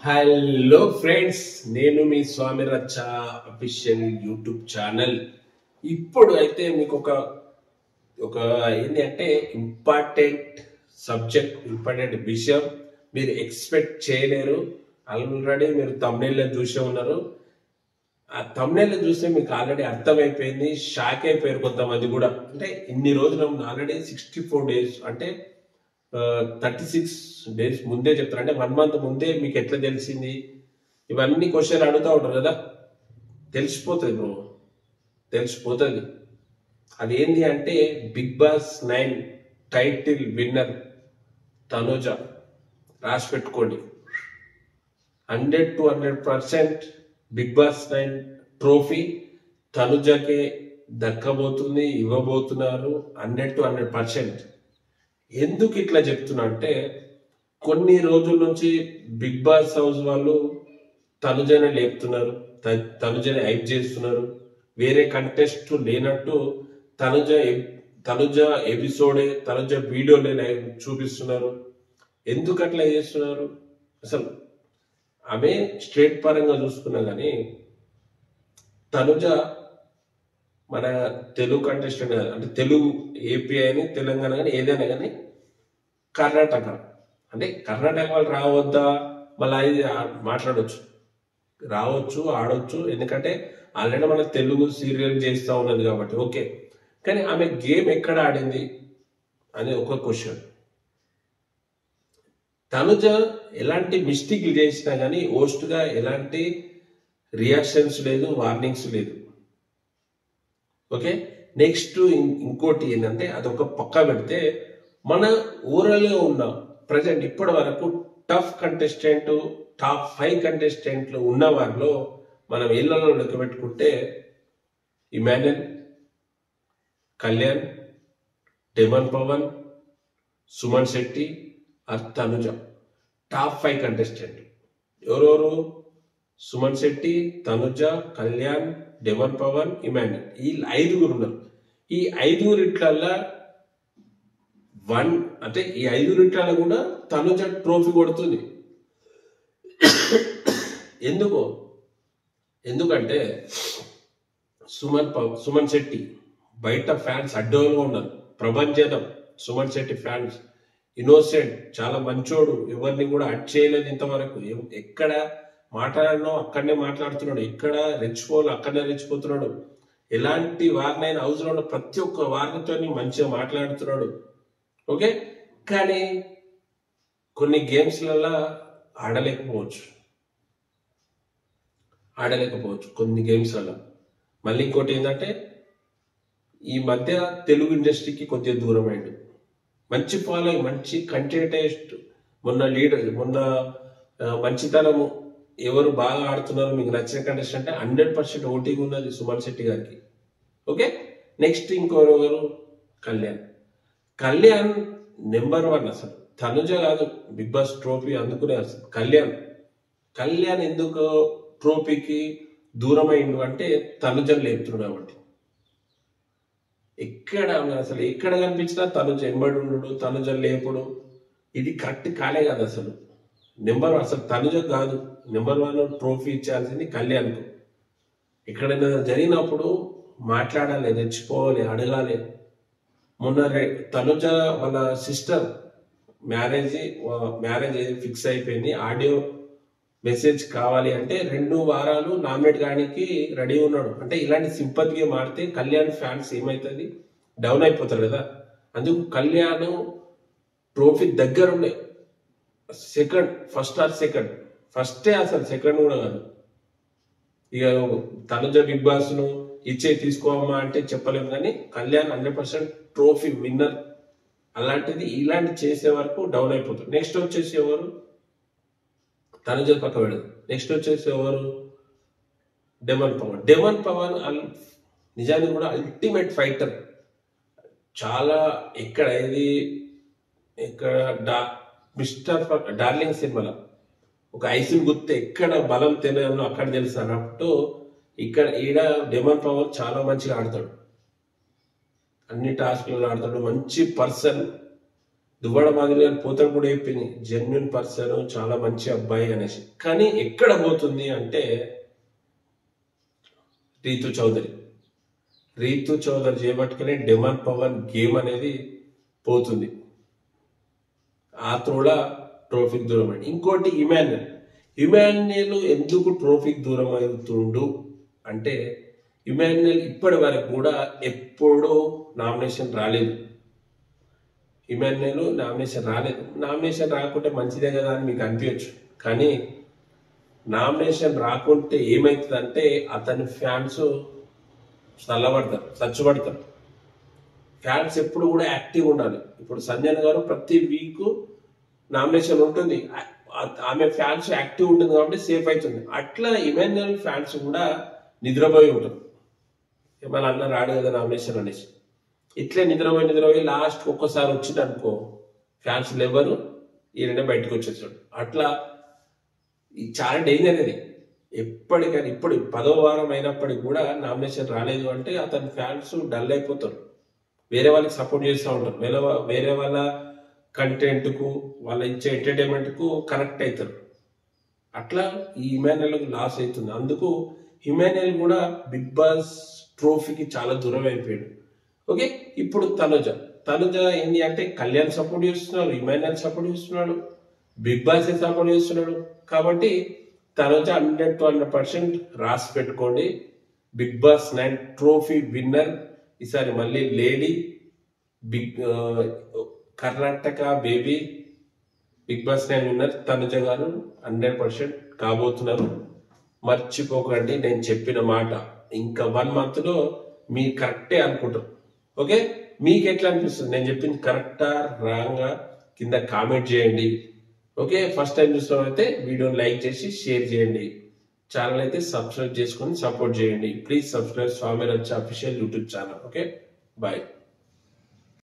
Hello friends, నేను మీ స్వామి Racha official YouTube channel. ఇప్పుడు అయితే మీకు ఒక ఒక ఏంటి అంటే ఇంపార్టెంట్ సబ్జెక్ట్, ఇంపార్టెంట్ విషయం మీరు ఎక్స్పెక్ట్ చేయలేరు. ఆల్రెడీ మీరు thumbnail చూసే ఉన్నారు. ఆ thumbnail చూస్తే మీకు ఆల్రెడీ అర్థమైపోయింది, షాక్ అయిపోయారు కొంతమంది కూడా. అంటే ఇన్ని రోజులు ఆల్రెడీ 64 days అంటే 36 days ముందే చెప్తారు. అంటే 1 month ముందే మీకు ఎట్లా తెలిసింది? ఇవన్నీ క్వశ్చన్ అడుగుతూ ఉంటారు కదా. తెలిసిపోతుంది బ్రో, తెలిసిపోతుంది. అది ఏంటి అంటే Bigg Boss 9 title winner Tanuja. రాసి పెట్టుకోండి, 100 to 100% బిగ్ బాస్ 9 ట్రోఫీ తనుజకే దక్కబోతుంది, ఇవ్వబోతున్నారు 100 to 100%. ఎందుకు ఇట్లా చెప్తున్నా అంటే కొన్ని రోజుల నుంచి బిగ్ బాస్ హౌస్ వాళ్ళు తనుజని లేపుతున్నారు, తనుజని హైప్ చేస్తున్నారు. వేరే కంటెస్ట్ లేనట్టు తనుజ ఎపిసోడే, తనుజ వీడియోలే చూపిస్తున్నారు. ఎందుకు అట్లా చేస్తున్నారు? అసలు ఆమె స్ట్రేట్ పరంగా చూసుకున్నా కానీ తనుజ మన తెలుగు కంటెస్టెంట్, అంటే తెలుగు ఏపీ అని తెలంగాణ కానీ ఏదైనా కానీ కర్ణాటక, అంటే కర్ణాటక వాళ్ళు రావద్దా? మళ్ళీ అది మాట్లాడవచ్చు, రావచ్చు, ఆడవచ్చు. ఎందుకంటే ఆల్రెడీ మన తెలుగు సీరియల్ చేస్తూ ఉన్నది కాబట్టి ఓకే. కానీ ఆమె గేమ్ ఎక్కడ ఆడింది అని ఒక క్వశ్చన్. తనుజ ఎలాంటి మిస్టేక్లు చేసినా కానీ హోస్ట్గా ఎలాంటి రియాక్షన్స్ లేదు, వార్నింగ్స్ లేదు. ఓకే, నెక్స్ట్ ఇంకోటి ఏంటంటే అదొక పక్క పెడితే మన ఊరలో ఉన్న ప్రజెంట్ ఇప్పటి వరకు టఫ్ కంటెస్టెంట్, టాప్ 5 కంటెస్టెంట్లు ఉన్న వారిలో మనం ఇళ్లలో లెక్క పెట్టుకుంటే Emmanuel, Kalyan, demon Pavan, Suman Shetty, Tanuja top 5 contestant. ఎవరెవరు? సుమన్ శెట్టి, తనుజ, కళ్యాణ్, డెమన్ పవన్, ఇమాన్యుల్. ఈ 5గురు ఉన్నారు. ఈ 5గురిట్లల్లా అంటే ఈ 5గురిట్లలో కూడా తనుజ ట్రోఫీ కొడుతుంది. ఎందుకంటే సుమన్ శెట్టి బయట ఫ్యాన్స్ అడ్డంగా ఉన్నారు, ప్రభంజనం. సుమన్ శెట్టి ఫ్యాన్స్ ఇన్నోసెంట్, చాలా మంచోడు, ఎవరిని కూడా అడ్ చేయలేదు ఇంతవరకు. ఎక్కడ మాట్లాడనో అక్కడనే మాట్లాడుతున్నాడు, ఎక్కడ రెచ్చిపోవాలో అక్కడనే రెచ్చిపోతున్నాడు. ఎలాంటి వారినైనా హౌస్లో ఉన్న ప్రతి ఒక్క వారితో మంచిగా మాట్లాడుతున్నాడు. ఓకే, కానీ కొన్ని గేమ్స్లలో ఆడలేకపోవచ్చు కొన్ని గేమ్స్లలో. మళ్ళీ ఇంకోటి ఏంటంటే ఈ మధ్య తెలుగు ఇండస్ట్రీకి కొద్దిగా దూరం అయ్యాడు. మంచి ఫాలోయింగ్, మంచి కంటెంటెస్ట్, మొన్న మంచితనము, ఎవరు బాగా ఆడుతున్నారు, మీకు నచ్చిన కంటెస్టెంట్ అంటే 100% ఓటింగ్ ఉన్నది సుమన్ శెట్టి గారికి. ఓకే, నెక్స్ట్ ఇంకొకరు కళ్యాణ్ నెంబర్ 1. అసలు తనుజ కాదు బిగ్ బాస్ ట్రోఫీ అందుకునే. అసలు కళ్యాణ్ ఎందుకు ట్రోఫీకి దూరం అయిండు అంటే తనుజను లేపుతున్నాడు కాబట్టి. అసలు ఎక్కడ కనిపించినా తనుజ ఎంబడి ఉండు, తనుజ లేపుడు, ఇది కరెక్ట్ కాలే కదా. అసలు అసలు తనుజ కాదు నెంబర్ 1 ట్రోఫీ ఇచ్చాల్సింది కళ్యాణ్కు. ఎక్కడైనా జరిగినప్పుడు మాట్లాడాలి, తెచ్చిపోవాలి, అడగాలి. మొన్న తనుజ వాళ్ళ సిస్టర్ మ్యారేజ్ ఫిక్స్ అయిపోయింది. ఆడియో మెసేజ్ కావాలి అంటే 2 వారాలు నామినేట్ కానికి రెడీ ఉన్నాడు. అంటే ఇలాంటి సింపతి గేమ్ ఆడితే కళ్యాణ్ ఫ్యాన్స్ ఏమవుతుంది, డౌన్ అయిపోతారు కదా. అందుకు కళ్యాణ్ ట్రోఫీ దగ్గరుండే ఫస్ట్ ఆర్ సెకండ్, ఫస్టే, అసలు సెకండ్ కూడా కాదు. ఇక తనుజ బిగ్ బాస్ ను తీసుకోమా అంటే చెప్పలేము, కానీ కళ్యాణ్ 100% ట్రోఫీ విన్నర్. అలాంటిది ఇలాంటి చేసే వరకు డౌన్ అయిపోతుంది. నెక్స్ట్ వచ్చేసి ఎవరు? తనుజ పక్క పెడదు. నెక్స్ట్ వచ్చేసి ఎవరు? డెమన్ పవన్ నిజానికి కూడా అల్టిమేట్ ఫైటర్. చాలా ఇక్కడ మిస్టర్ డార్లింగ్ సినిమాలో ఒక ఐసిల్ గుర్తు ఎక్కడ బలం తెలియదు అక్కడ తెలుసు అన్నట్టు ఈడ డెమన్ పవన్ చాలా మంచిగా ఆడతాడు, అన్ని టాస్క్లలో ఆడతాడు, మంచి పర్సన్. దువ్వాడ మాదిరి గారు పోతాడు కూడా చెప్పింది, జెన్యున్ పర్సన్, చాలా మంచి అబ్బాయి అనేసి. కానీ ఎక్కడ పోతుంది అంటే రీతు చౌదరి చేపట్టుకునే డెమాన్ పవన్ గేమ్ అనేది పోతుంది. ఆ త్రోడ ట్రోఫీకి దూరం అయింది. ఇంకోటి ఇమాన్యుయల్ ఎందుకు ట్రోఫీకి దూరం అవుతుండు అంటే, ఇమాన్యుయల్ ఇప్పటి వరకు కూడా ఎప్పుడూ నామినేషన్ రాలేదు. నామినేషన్ రాకుంటే మంచిదే కదా అని మీకు అనిపించచ్చు. కానీ నామినేషన్ రాకుంటే ఏమవుతుందంటే అతని ఫ్యాన్స్ చచ్చుబడతారు. ఫ్యాన్స్ ఎప్పుడు కూడా యాక్టివ్ ఉండాలి. ఇప్పుడు సంజన గారు ప్రతి వీక్ నామినేషన్ ఉంటుంది, ఆమె ఫ్యాన్స్ యాక్టివ్ ఉంటుంది కాబట్టి సేఫ్ అవుతుంది. అట్లా ఇమాన్యుయల్ ఫ్యాన్స్ కూడా నిద్రపోయి ఉంటారు. ఏమైనా అన్న రాడు కదా నామినేషన్ అనేసి, ఇట్లే నిద్రపోయి లాస్ట్ ఒక్కసారి వచ్చింది అనుకో, ఫ్యాన్స్ లేవరు, ఈయననే బయటకు వచ్చేసాడు. అట్లా చాలా డేంజర్ అది. ఎప్పటికైనా ఇప్పుడు 10వ వారం అయినప్పటికి కూడా నామినేషన్ రాలేదు అంటే అతని ఫ్యాన్స్ డల్ అయిపోతారు, వేరే వాళ్ళకి సపోర్ట్ చేస్తూ ఉంటారు, వేరే వాళ్ళ కంటెంట్కు, వాళ్ళ ఇచ్చే ఎంటర్టైన్మెంట్కు కనెక్ట్ అవుతారు. అట్లా ఈ ఇమాన్యుయల్కి లాస్ అవుతుంది. అందుకు ఇమాన్యుయల్ కూడా బిగ్ బాస్ ట్రోఫీకి చాలా దూరం అయిపోయాడు. ఓకే, ఇప్పుడు తనుజ ఏంటి అంటే కళ్యాణ్ సపోర్ట్ చేస్తున్నాడు, ఇమాన్యుయల్ సపోర్ట్ చేస్తున్నాడు, బిగ్ బాస్ సపోర్ట్ చేస్తున్నాడు. కాబట్టి తనుజ 100% రాసి పెట్టుకోండి, బిగ్ బాస్ 9 ట్రోఫీ విన్నర్ ఈసారి మళ్ళీ lady. Karnataka baby Bigg Boss 9 winner Tanuja గారు 100% కాబోతున్నారు. మర్చిపోకండి నేను చెప్పిన మాట. ఇంకా 1 month లో మీరు కరెక్టే అనుకుంటారు. ఓకే, మీకు ఎట్లా అనిపిస్తుంది, నేను చెప్పింది కరెక్టా రాంగా కింద కామెంట్ చేయండి. ఓకే, ఫస్ట్ టైం చూసినట్లయితే వీడియోని లైక్ చేసి షేర్ చేయండి, ఛానల్ అయితే సబ్స్క్రైబ్ చేసుకొని సపోర్ట్ చేయండి. Please subscribe Swami Racha official YouTube channel. Okay, bye.